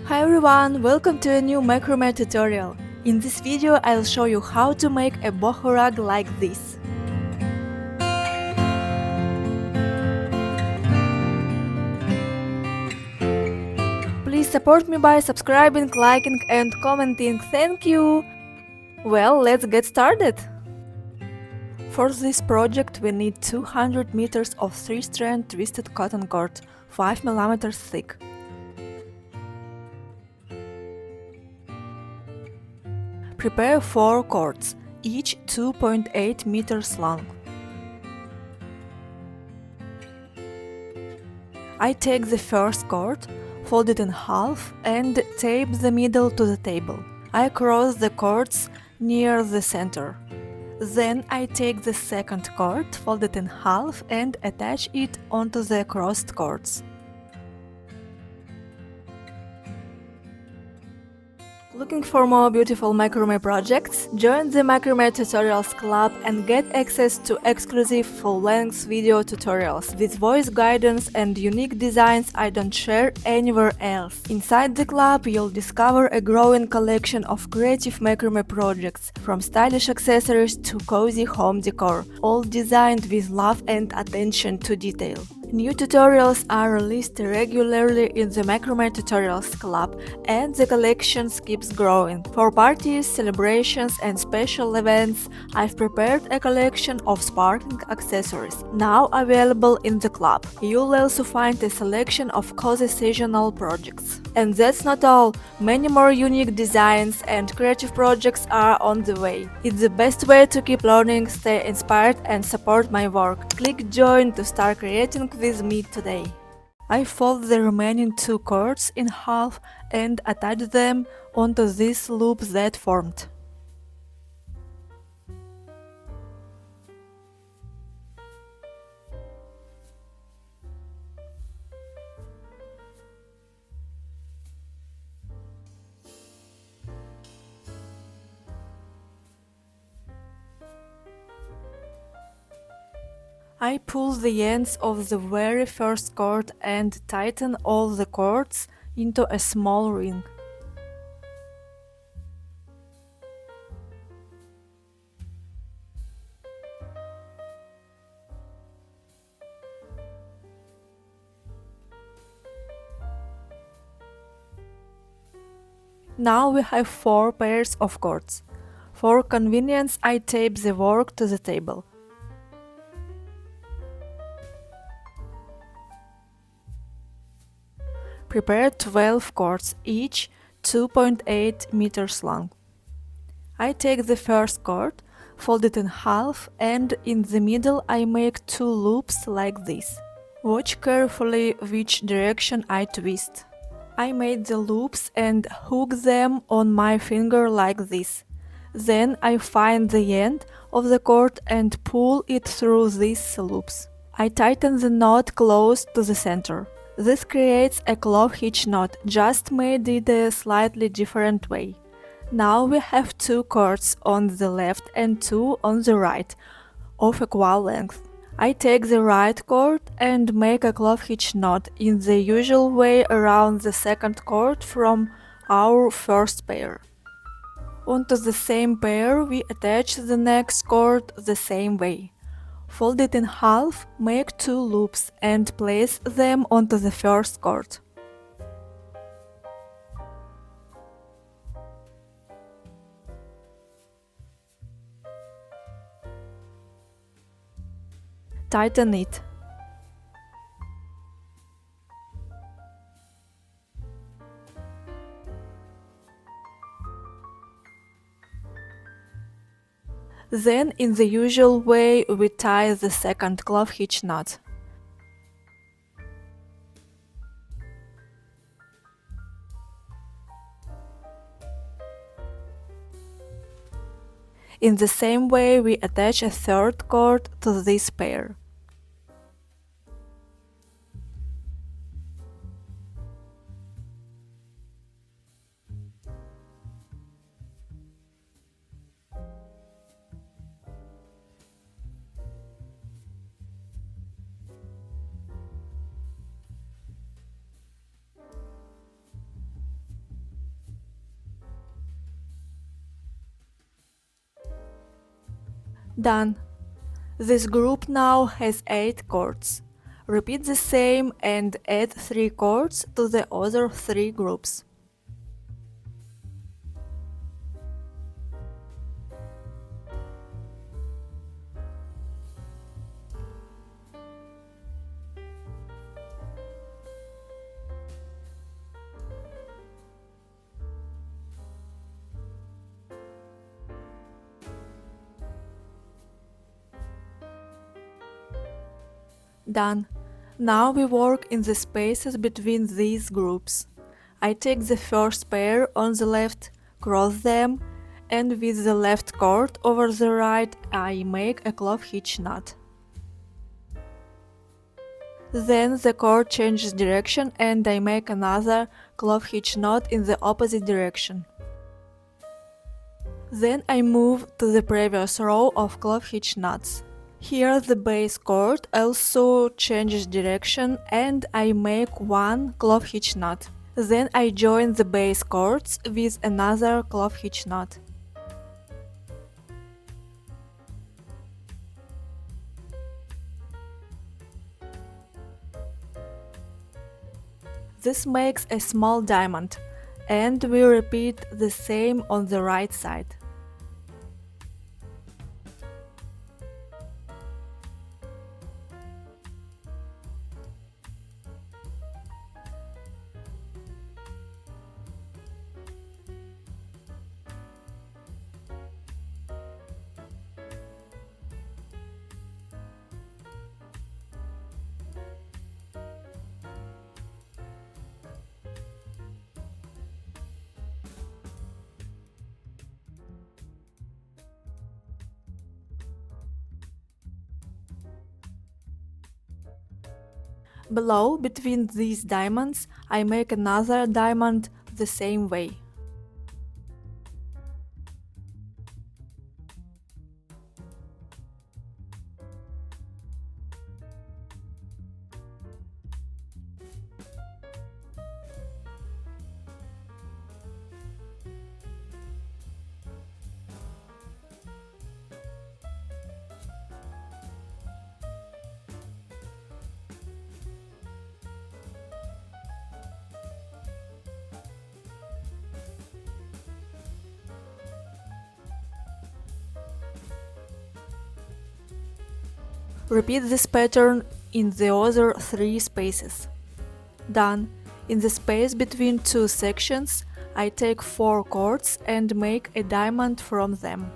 Hi everyone, welcome to a new macrame tutorial. In this video I'll show you how to make a boho rug like this. Please support me by subscribing, liking and commenting, thank you! Well, let's get started! For this project we need 200 meters of 3-strand twisted cotton cord, 5 mm thick. Prepare 4 cords, each 2.8 meters long. I take the first cord, fold it in half and tape the middle to the table. I cross the cords near the center. Then I take the second cord, fold it in half and attach it onto the crossed cords. Looking for more beautiful macrame projects? Join the Macrame Tutorials Club and get access to exclusive full-length video tutorials with voice guidance and unique designs I don't share anywhere else. Inside the club you'll discover a growing collection of creative macrame projects, from stylish accessories to cozy home decor, all designed with love and attention to detail. New tutorials are released regularly in the Macrame Tutorials Club, and the collection keeps growing. For parties, celebrations and special events, I've prepared a collection of sparkling accessories, now available in the club. You'll also find a selection of cozy seasonal projects. And that's not all, many more unique designs and creative projects are on the way. It's the best way to keep learning, stay inspired and support my work. Click join to start creating with me today. I fold the remaining 2 cords in half and attach them onto this loop that formed. I pull the ends of the very first cord and tighten all the cords into a small ring. Now we have 4 pairs of cords. For convenience, I tape the work to the table. Prepare 12 cords, each 2.8 meters long. I take the first cord, fold it in half and in the middle I make 2 loops like this. Watch carefully which direction I twist. I made the loops and hook them on my finger like this. Then I find the end of the cord and pull it through these loops. I tighten the knot close to the center. This creates a clove hitch knot, just made it a slightly different way. Now we have 2 cords on the left and 2 on the right, of equal length. I take the right cord and make a clove hitch knot in the usual way around the second cord from our first pair. Onto the same pair we attach the next cord the same way. Fold it in half, make 2 loops and place them onto the first cord. Tighten it. Then, in the usual way, we tie the second clove hitch knot. In the same way, we attach a third cord to this pair. Done. This group now has 8 chords. Repeat the same and add 3 chords to the other 3 groups. Done. Now we work in the spaces between these groups. I take the first pair on the left, cross them, and with the left cord over the right I make a clove hitch knot. Then the cord changes direction and I make another clove hitch knot in the opposite direction. Then I move to the previous row of clove hitch knots. Here the base cord also changes direction and I make one clove hitch knot. Then I join the base cords with another clove hitch knot. This makes a small diamond, and we repeat the same on the right side. Below, between these diamonds, I make another diamond the same way. Repeat this pattern in the other 3 spaces. Done. In the space between 2 sections, I take 4 cords and make a diamond from them.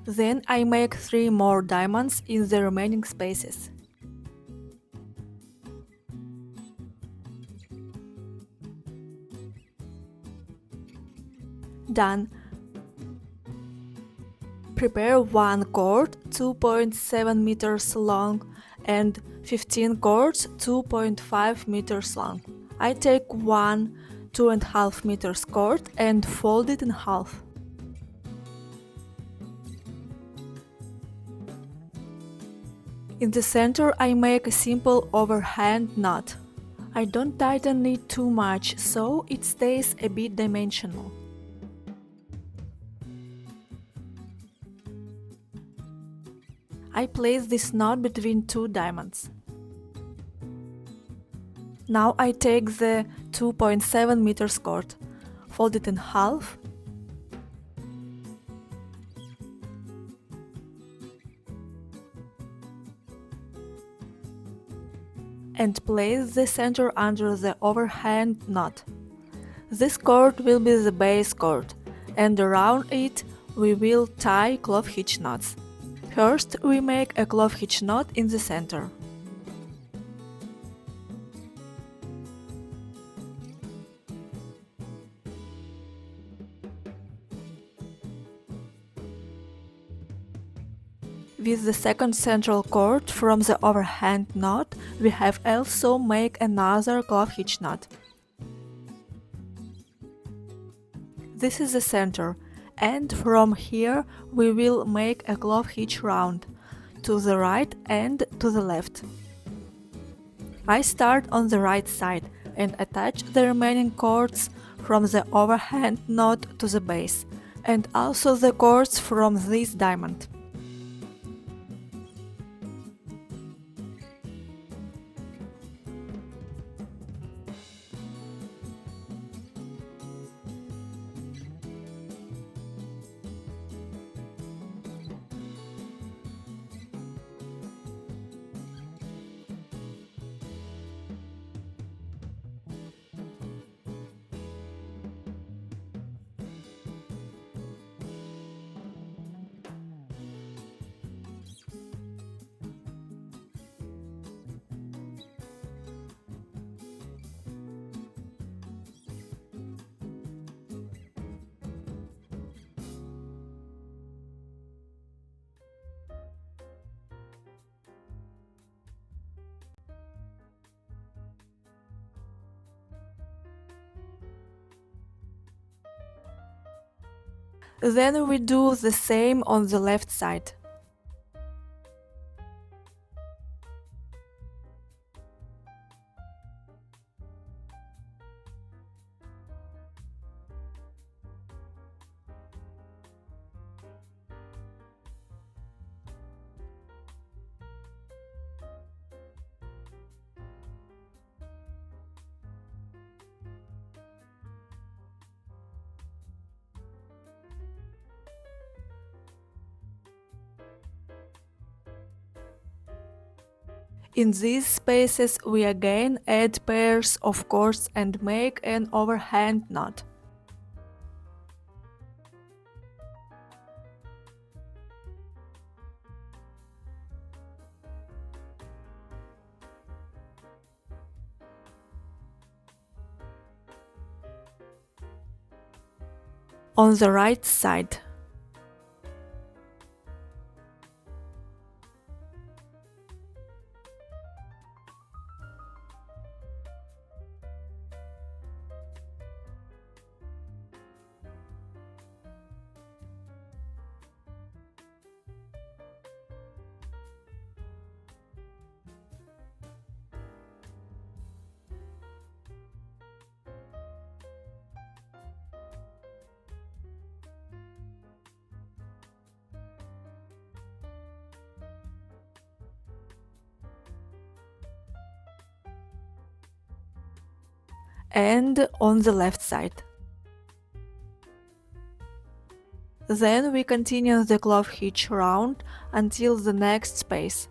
Then I make 3 more diamonds in the remaining spaces. Done. Prepare one cord 2.7 meters long and 15 cords 2.5 meters long. I take one 2.5 meters cord and fold it in half. In the center I make a simple overhand knot. I don't tighten it too much, so it stays a bit dimensional. I place this knot between 2 diamonds. Now I take the 2.7 meters cord, fold it in half, and place the center under the overhand knot. This cord will be the base cord, and around it we will tie clove hitch knots. First, we make a clove hitch knot in the center. With the second central cord from the overhand knot, we have also make another clove hitch knot. This is the center, and from here we will make a clove hitch round, to the right and to the left. I start on the right side and attach the remaining cords from the overhand knot to the base, and also the cords from this diamond. Then we do the same on the left side. In these spaces we again add pairs of cords and make an overhand knot. On the right side. And on the left side. Then we continue the clove hitch round until the next space.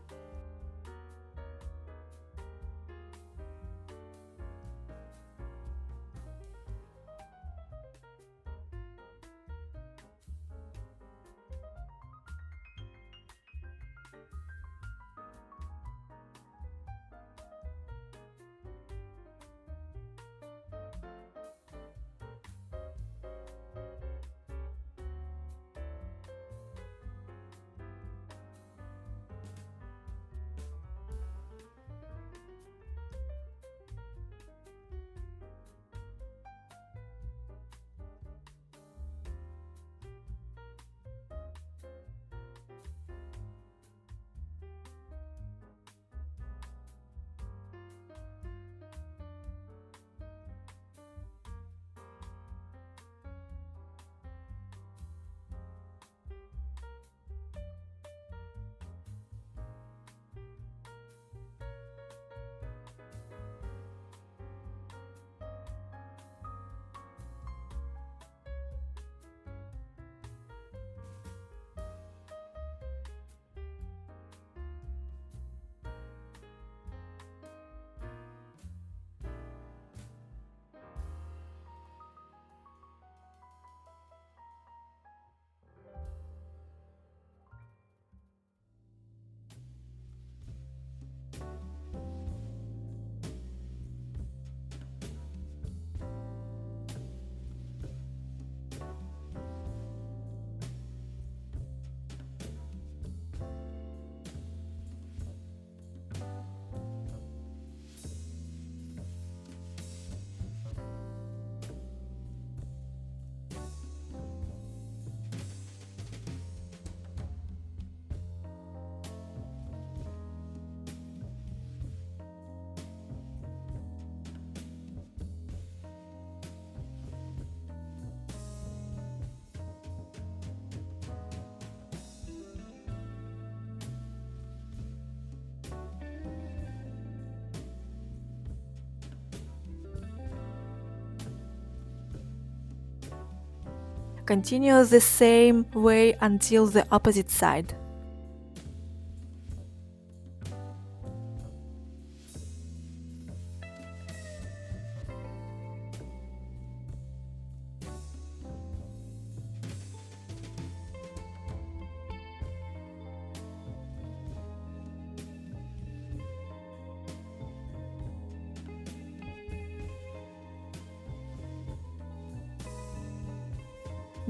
Continue the same way until the opposite side.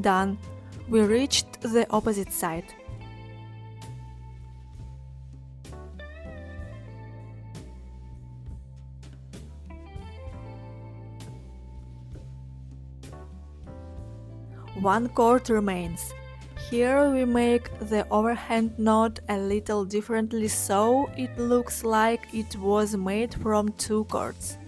Done. We reached the opposite side. One cord remains. Here we make the overhand knot a little differently so it looks like it was made from two cords.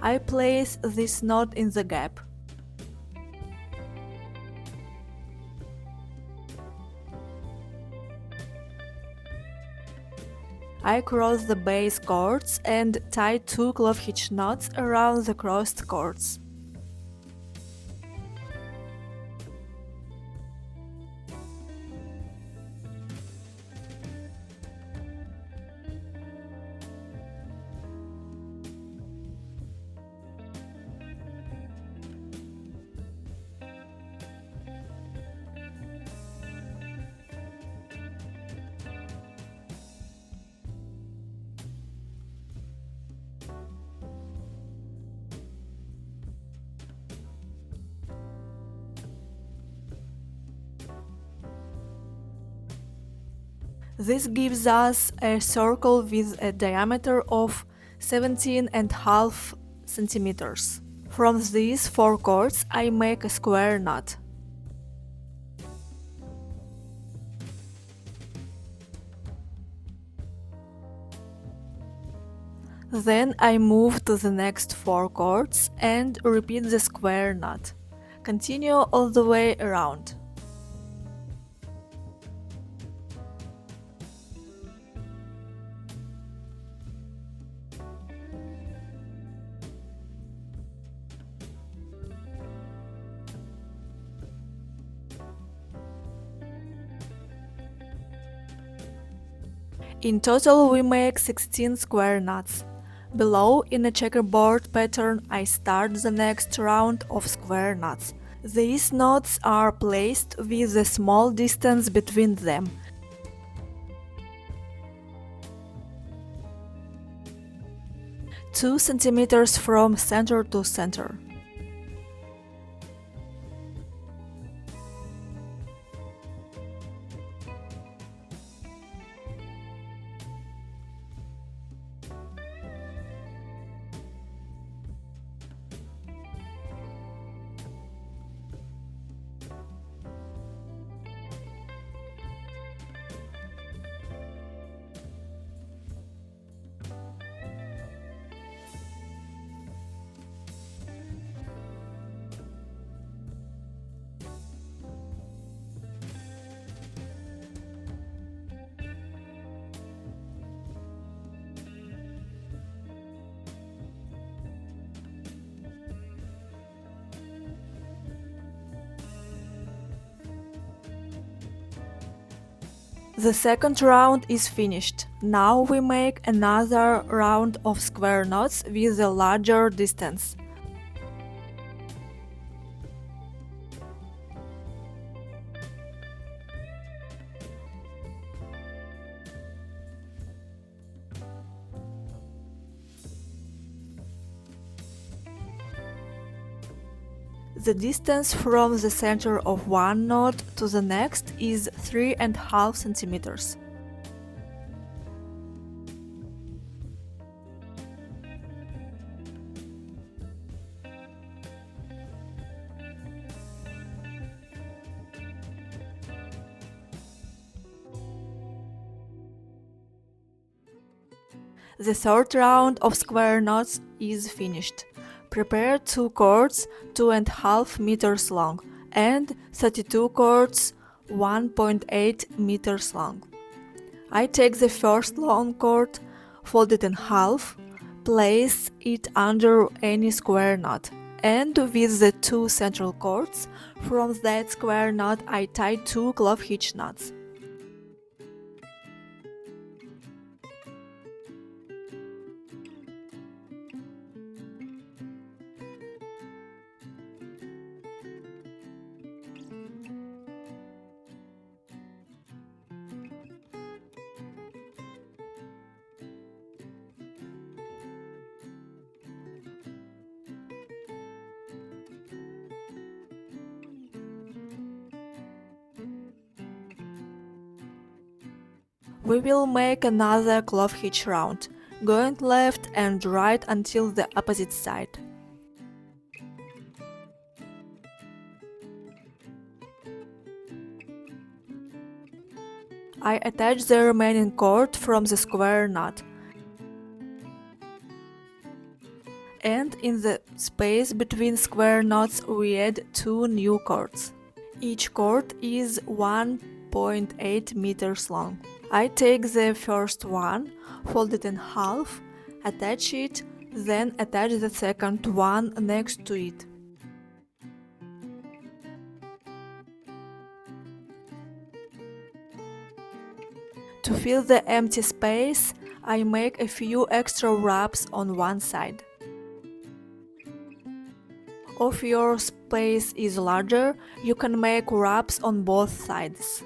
I place this knot in the gap. I cross the base cords and tie two clove hitch knots around the crossed cords. This gives us a circle with a diameter of 17.5 centimeters. From these four cords I make a square knot. Then I move to the next four cords and repeat the square knot. Continue all the way around. In total we make 16 square knots. Below, in a checkerboard pattern, I start the next round of square knots. These knots are placed with a small distance between them. Two centimeters from center to center. The second round is finished. Now we make another round of square knots with a larger distance. The distance from the center of one knot to the next is 3.5 centimeters. The third round of square knots is finished. Prepare 2 cords 2.5 meters long and 32 cords 1.8 meters long. I take the first long cord, fold it in half, place it under any square knot, and with the 2 central cords from that square knot I tie 2 clove hitch knots. We will make another clove hitch round, going left and right until the opposite side. I attach the remaining cord from the square knot, and in the space between square knots we add 2 new cords. Each cord is 1.8 meters long. I take the first one, fold it in half, attach it, then attach the second one next to it. To fill the empty space, I make a few extra wraps on one side. If your space is larger, you can make wraps on both sides.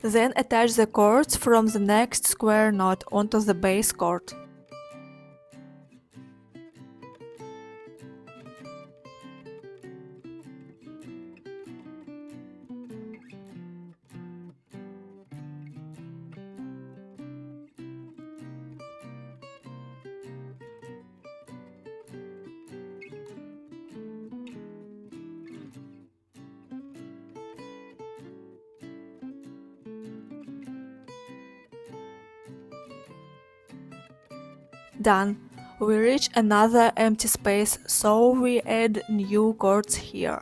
Then attach the cords from the next square knot onto the base cord. Done. We reach another empty space, so we add new cords here.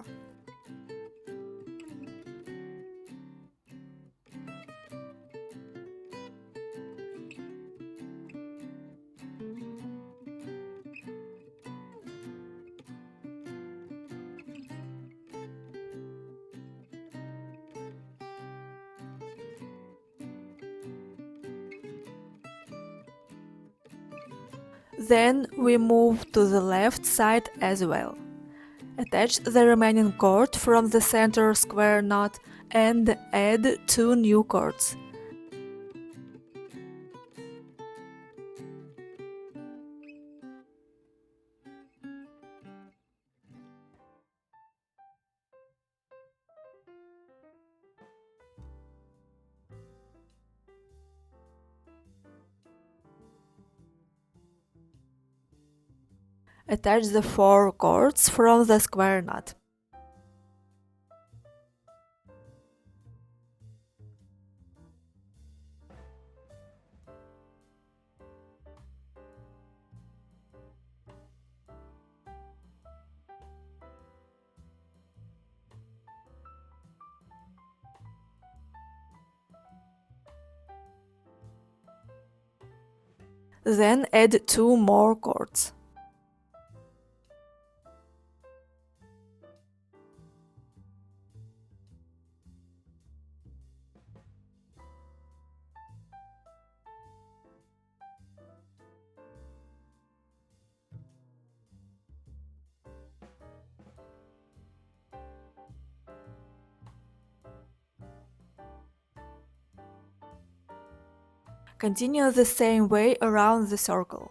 Then we move to the left side as well. Attach the remaining cord from the center square knot and add 2 new cords. Attach the 4 cords from the square knot. Then add 2 more cords. Continue the same way around the circle.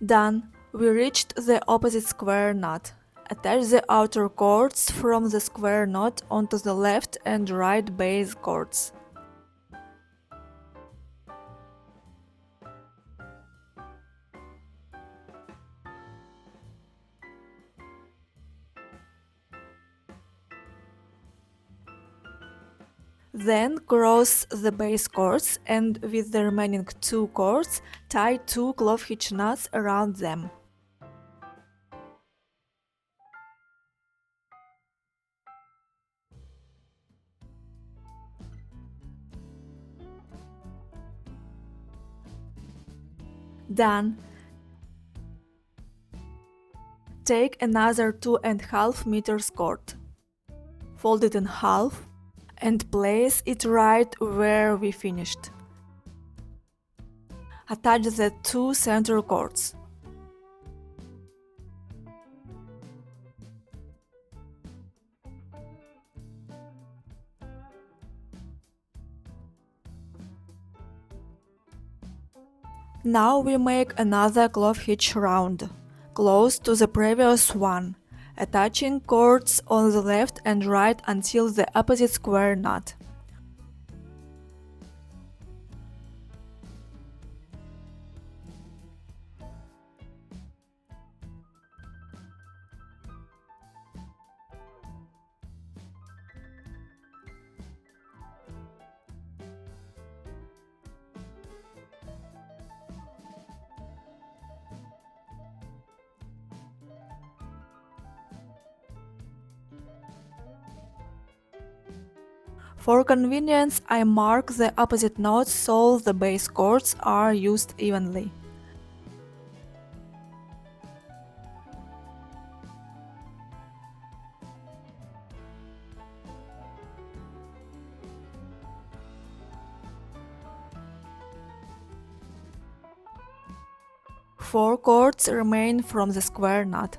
Done. We reached the opposite square knot. Attach the outer cords from the square knot onto the left and right base cords. Then cross the base cords and with the remaining 2 cords tie 2 clove hitch knots around them. Done. Take another 2.5 meters cord. Fold it in half and place it right where we finished. Attach the 2 center cords. Now we make another clove hitch round, close to the previous one, attaching cords on the left and right until the opposite square knot. For convenience, I mark the opposite knots so the base cords are used evenly. Four cords remain from the square knot.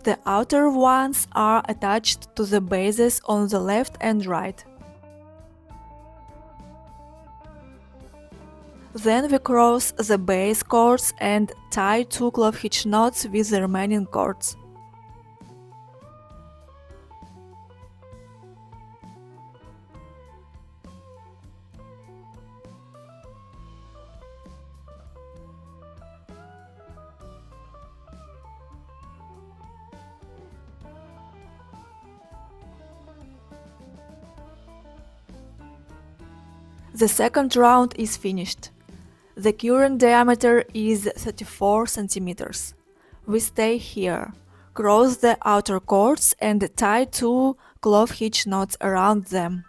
The outer ones are attached to the bases on the left and right. Then we cross the base cords and tie 2 clove hitch knots with the remaining cords. The second round is finished. The current diameter is 34 centimeters. We stay here. Cross the outer cords and tie 2 clove hitch knots around them.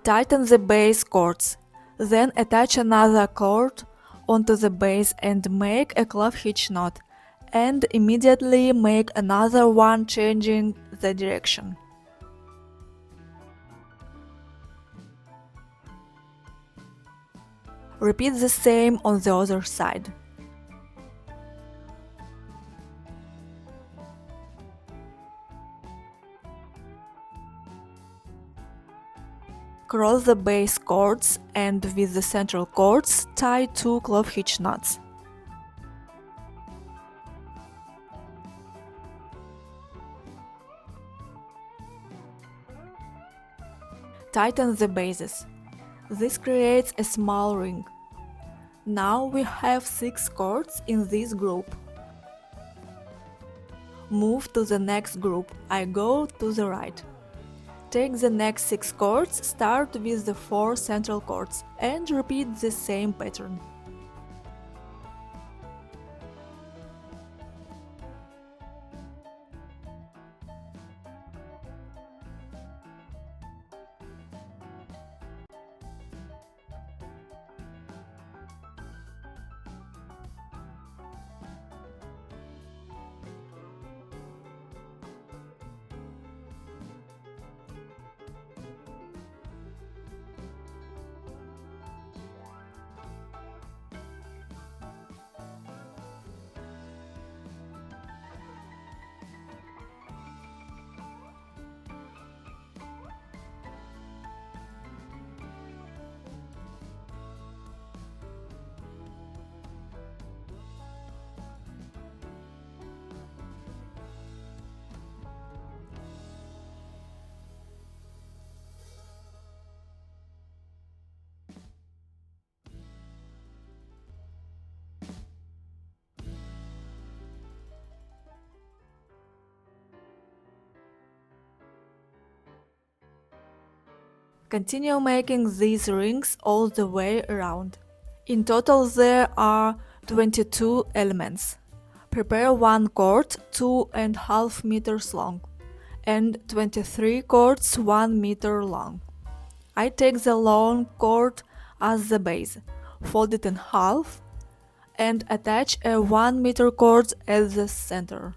Tighten the base cords. Then attach another cord onto the base and make a clove hitch knot, and immediately make another one changing the direction. Repeat the same on the other side. Cross the base cords and with the central cords tie 2 clove hitch knots. Tighten the bases. This creates a small ring. Now we have 6 cords in this group. Move to the next group. I go to the right. Take the next 6 cords, start with the 4 central cords, and repeat the same pattern. Continue making these rings all the way around. In total there are 22 elements. Prepare one cord 2.5 meters long and 23 cords 1 meter long. I take the long cord as the base, fold it in half and attach a 1 meter cord at the center.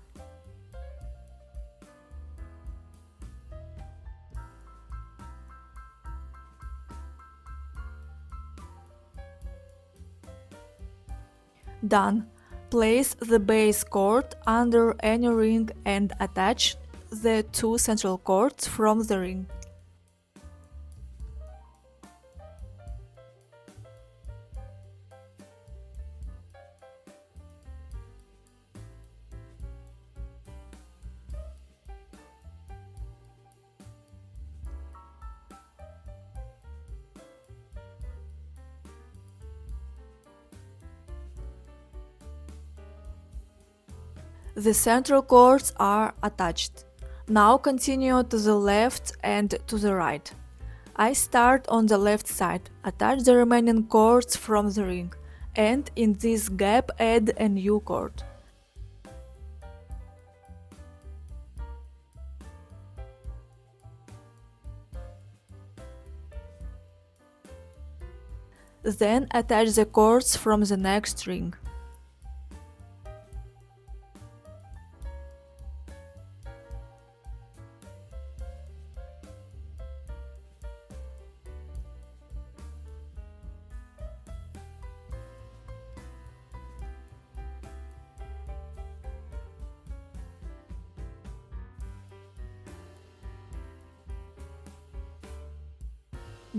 Done. Place the base cord under any ring and attach the two central cords from the ring. The central cords are attached. Now continue to the left and to the right. I start on the left side, attach the remaining cords from the ring, and in this gap add a new cord. Then attach the cords from the next ring.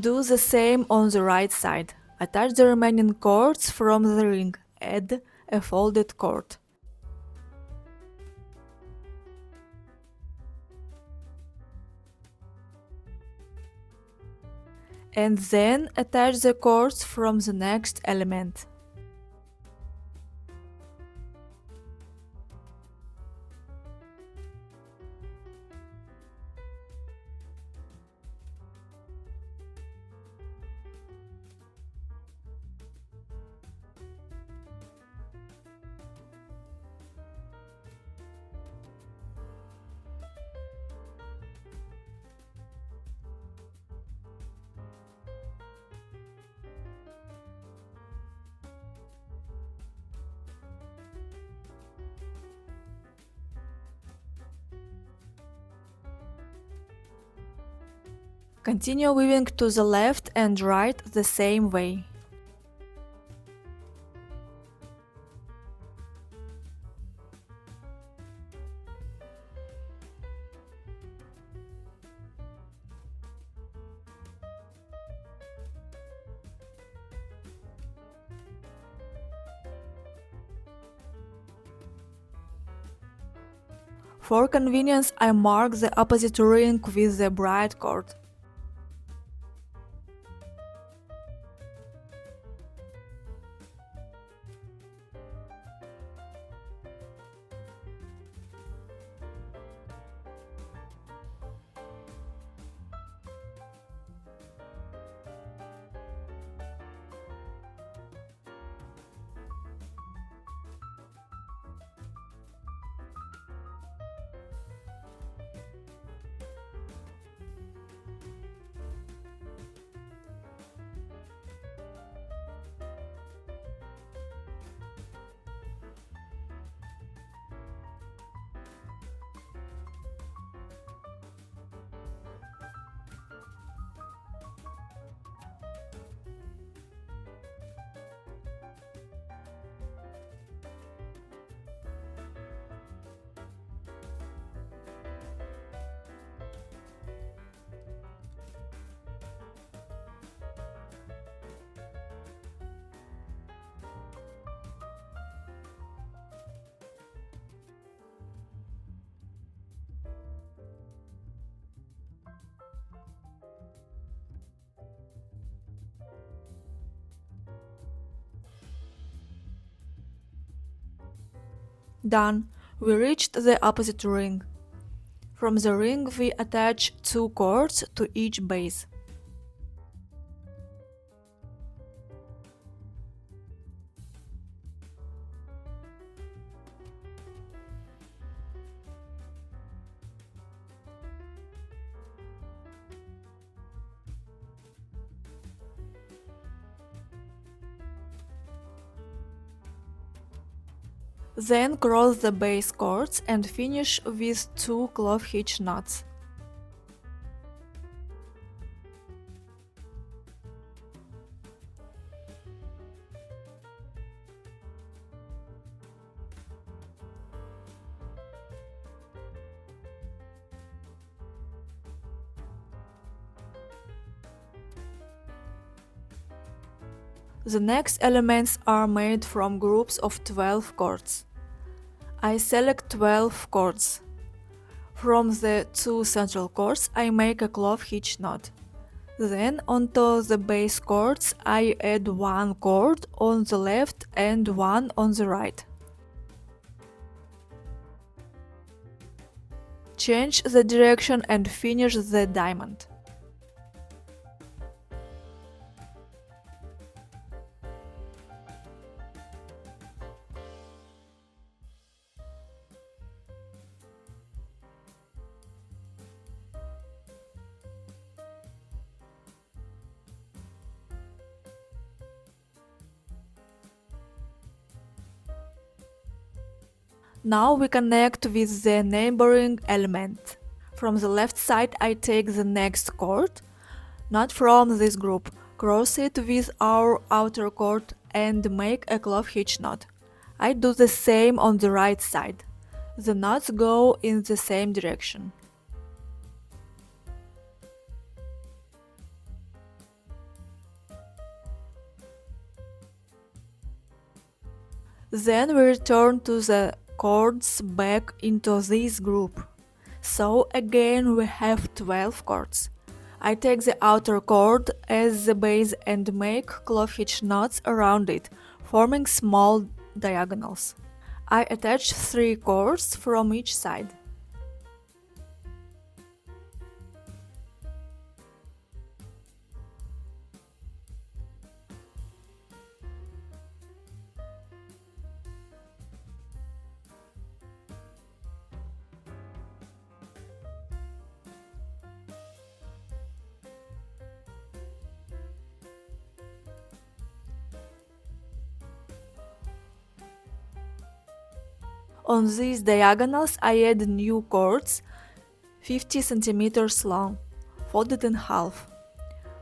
Do the same on the right side. Attach the remaining cords from the ring. Add a folded cord. And then attach the cords from the next element. Continue weaving to the left and right the same way. For convenience, I mark the opposite ring with the bright cord. Done. We reached the opposite ring. From the ring we attach two cords to each base. Then cross the base cords and finish with 2 clove hitch knots. The next elements are made from groups of 12 cords. I select 12 cords. From the 2 central cords I make a clove hitch knot. Then onto the base cords I add 1 cord on the left and 1 on the right. Change the direction and finish the diamond. Now we connect with the neighboring element. From the left side I take the next cord, not from this group, cross it with our outer cord and make a clove hitch knot. I do the same on the right side. The knots go in the same direction. Then we return to the cords back into this group. So again we have 12 cords. I take the outer cord as the base and make clove hitch knots around it, forming small diagonals. I attach 3 cords from each side. On these diagonals I add new cords, 50 cm long, folded in half.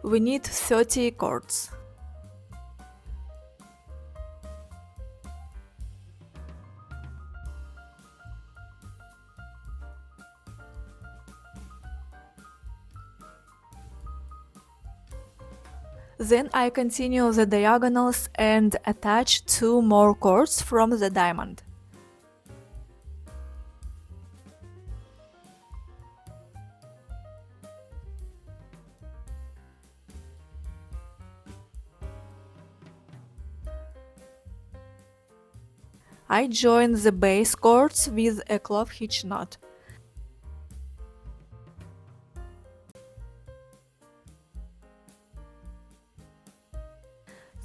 We need 30 cords. Then I continue the diagonals and attach 2 more cords from the diamond. I join the base cords with a clove hitch knot.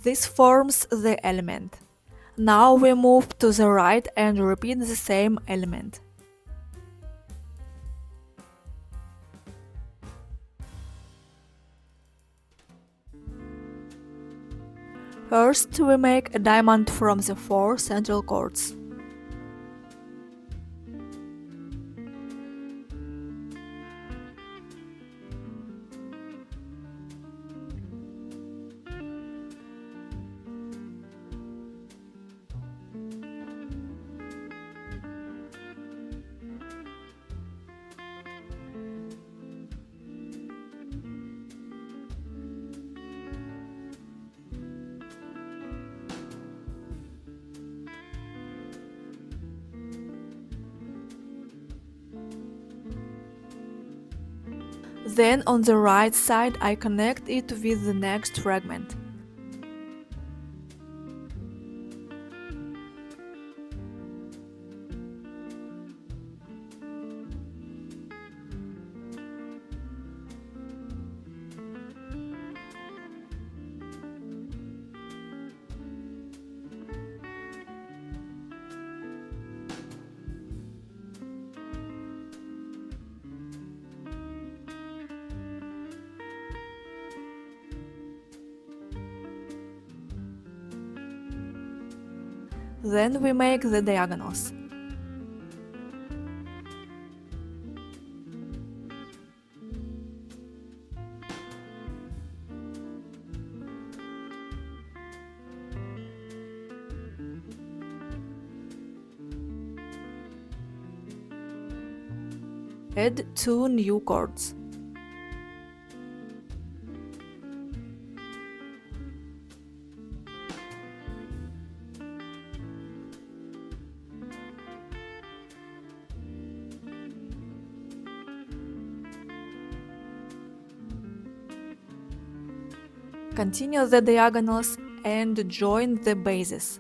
This forms the element. Now we move to the right and repeat the same element. First, we make a diamond from the 4 central cords. Then on the right side I connect it with the next fragment. Then we make the diagonals. Add 2 new cords. Continue the diagonals and join the bases.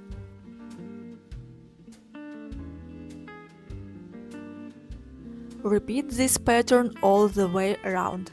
Repeat this pattern all the way around.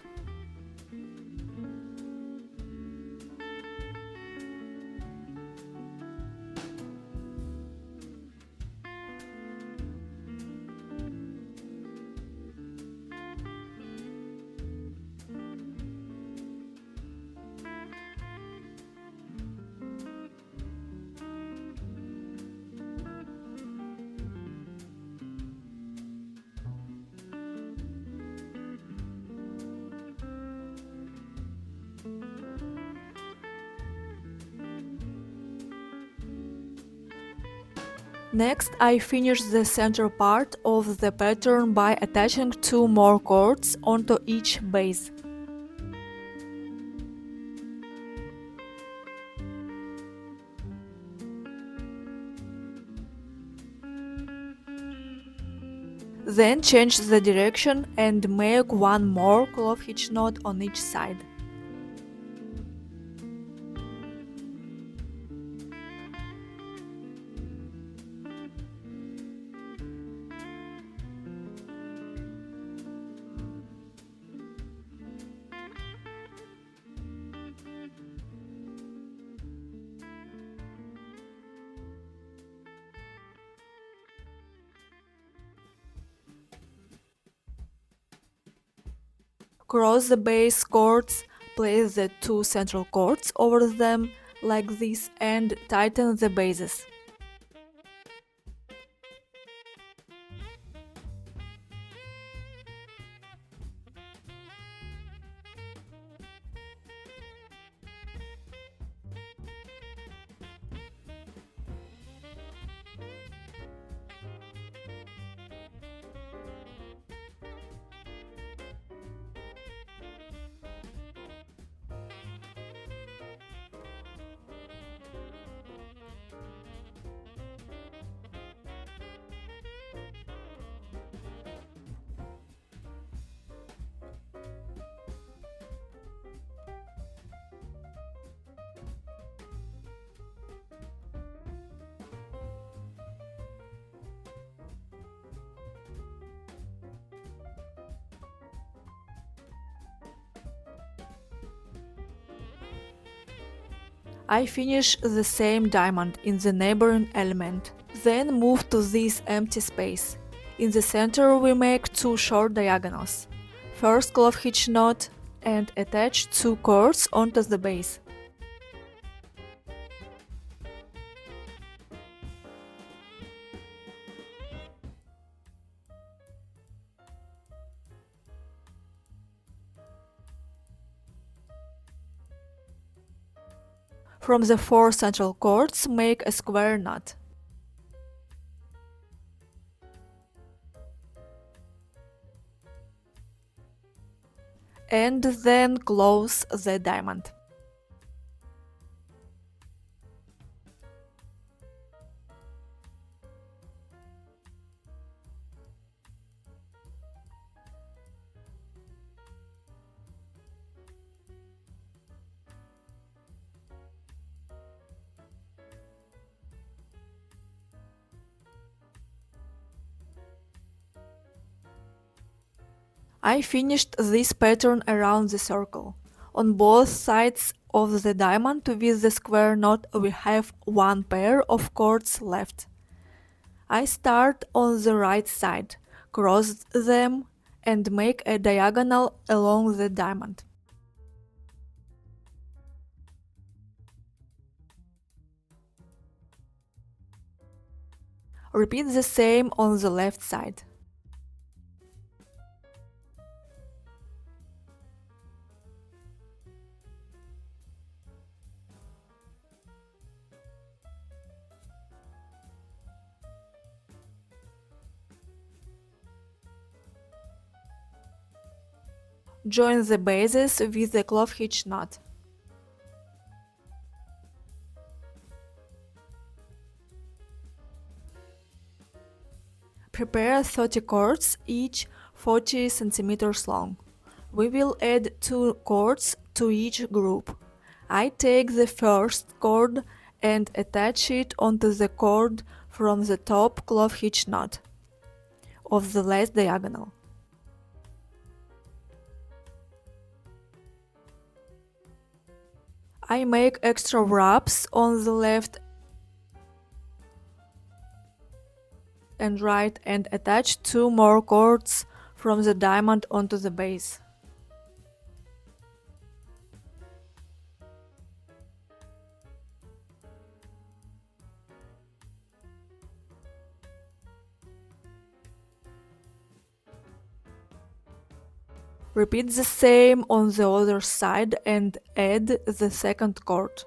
Next, I finish the center part of the pattern by attaching 2 more cords onto each base. Then change the direction and make 1 more clove hitch knot on each side. Cross the base cords, place the 2 central cords over them like this and tighten the bases. I finish the same diamond in the neighboring element. Then move to this empty space. In the center we make 2 short diagonals. First clove hitch knot and attach 2 cords onto the base. From the 4 central cords, make a square knot. And then close the diamond. I finished this pattern around the circle. On both sides of the diamond with the square knot we have 1 pair of cords left. I start on the right side, cross them and make a diagonal along the diamond. Repeat the same on the left side. Join the bases with the clove hitch knot. Prepare 30 cords, each 40 centimeters long. We will add 2 cords to each group. I take the first cord and attach it onto the cord from the top clove hitch knot of the last diagonal. I make extra wraps on the left and right and attach 2 more cords from the diamond onto the base. Repeat the same on the other side and add the second cord.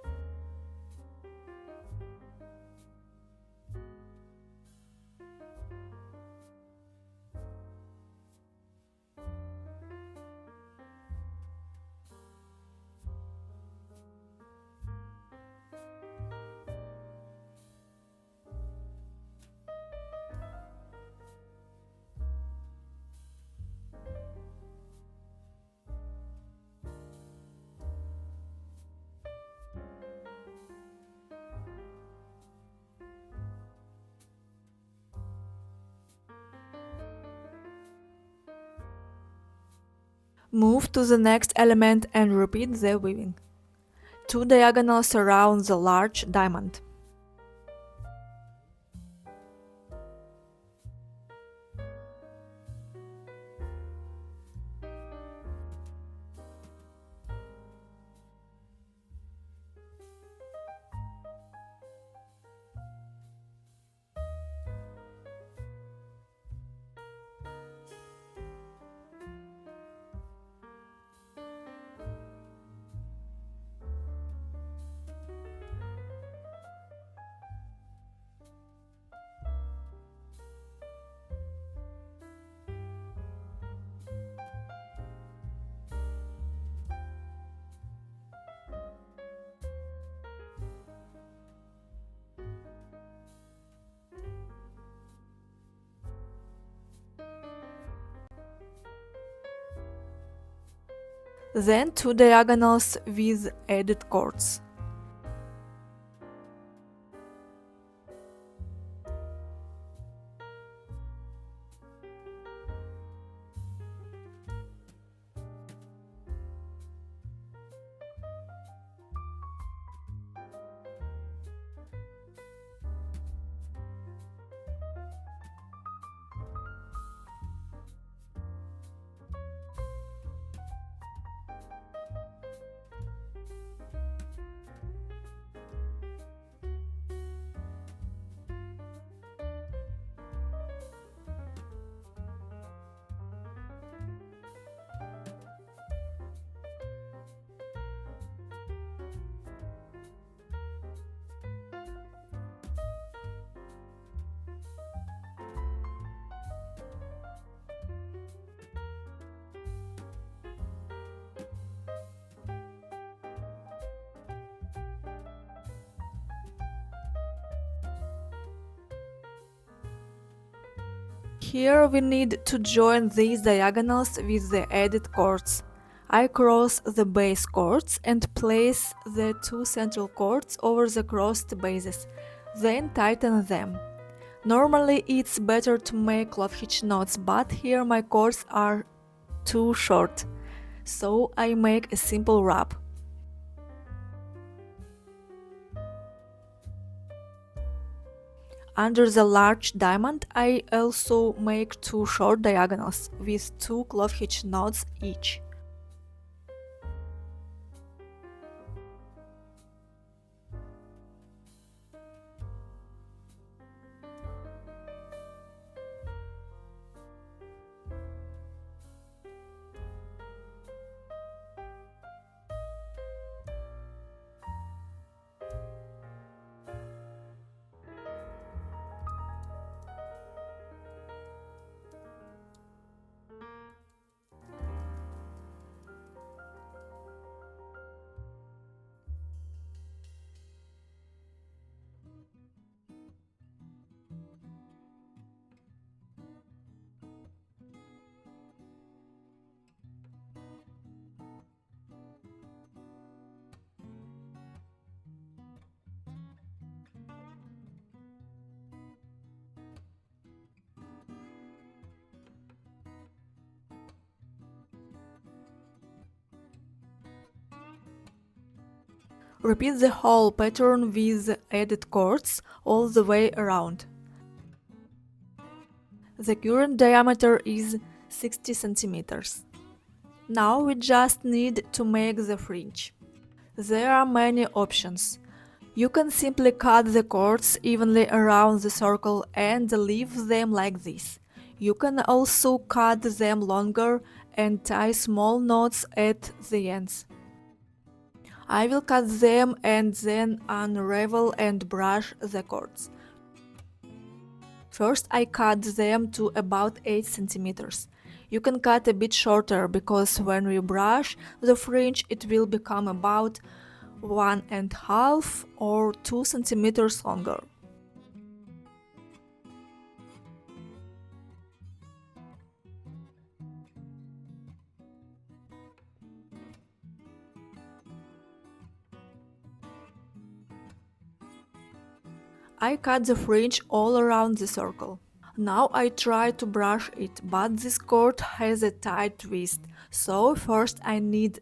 Move to the next element and repeat the weaving. 2 diagonals around the large diamond. Then 2 diagonals with added cords. Here we need to join these diagonals with the added cords. I cross the base cords and place the 2 central cords over the crossed bases, then tighten them. Normally it's better to make clove hitch knots, but here my cords are too short, so I make a simple wrap. Under the large diamond, I also make 2 short diagonals with 2 clove hitch knots each. Repeat the whole pattern with added cords all the way around. The current diameter is 60 centimeters. Now we just need to make the fringe. There are many options. You can simply cut the cords evenly around the circle and leave them like this. You can also cut them longer and tie small knots at the ends. I will cut them and then unravel and brush the cords. First I cut them to about 8 centimeters. You can cut a bit shorter because when we brush the fringe it will become about 1.5 or 2 centimeters longer. I cut the fringe all around the circle. Now I try to brush it, but this cord has a tight twist, so first I need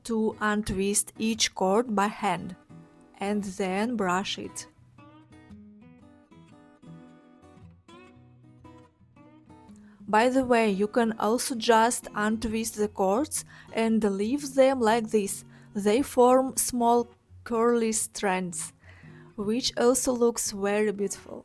to untwist each cord by hand and then brush it. By the way, you can also just untwist the cords and leave them like this. They form small curly strands, which also looks very beautiful.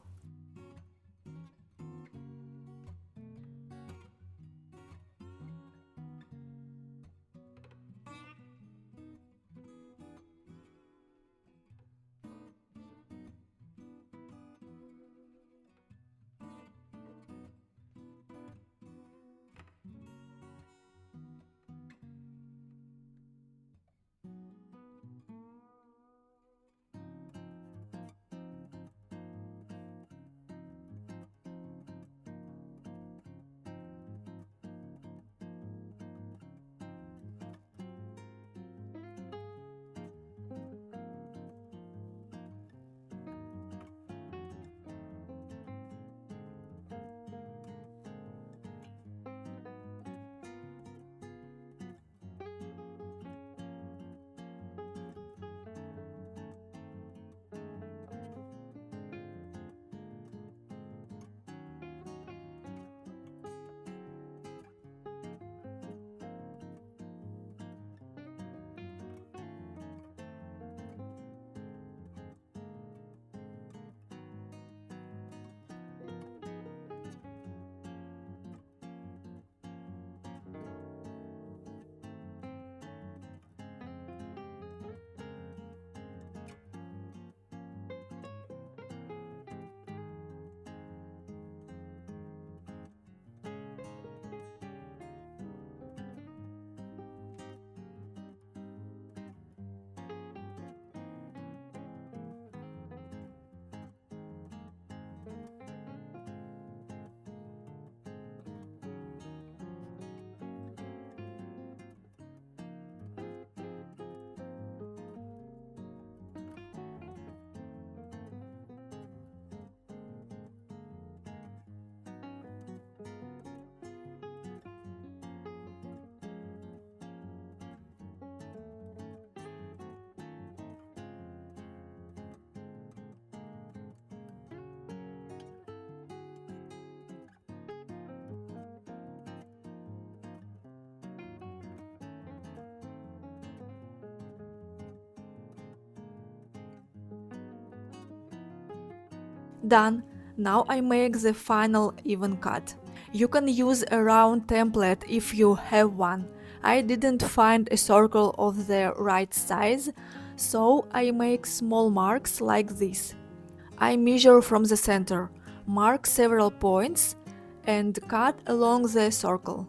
Done. Now I make the final even cut. You can use a round template if you have one. I didn't find a circle of the right size, so I make small marks like this. I measure from the center, mark several points, and cut along the circle.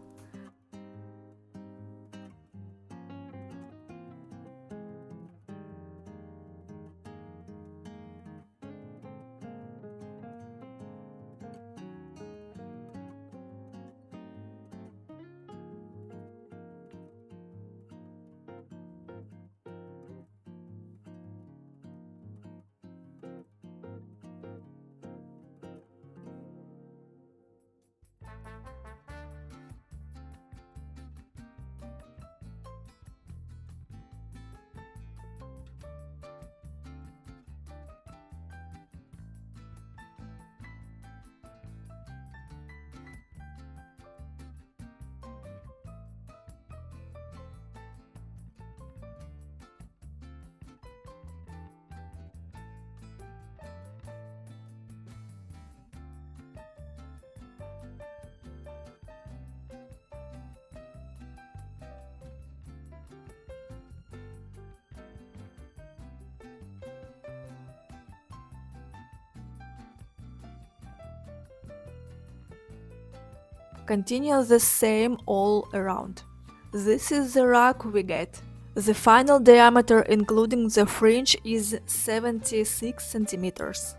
Continue the same all around. This is the rug we get. The final diameter including the fringe is 76 centimeters.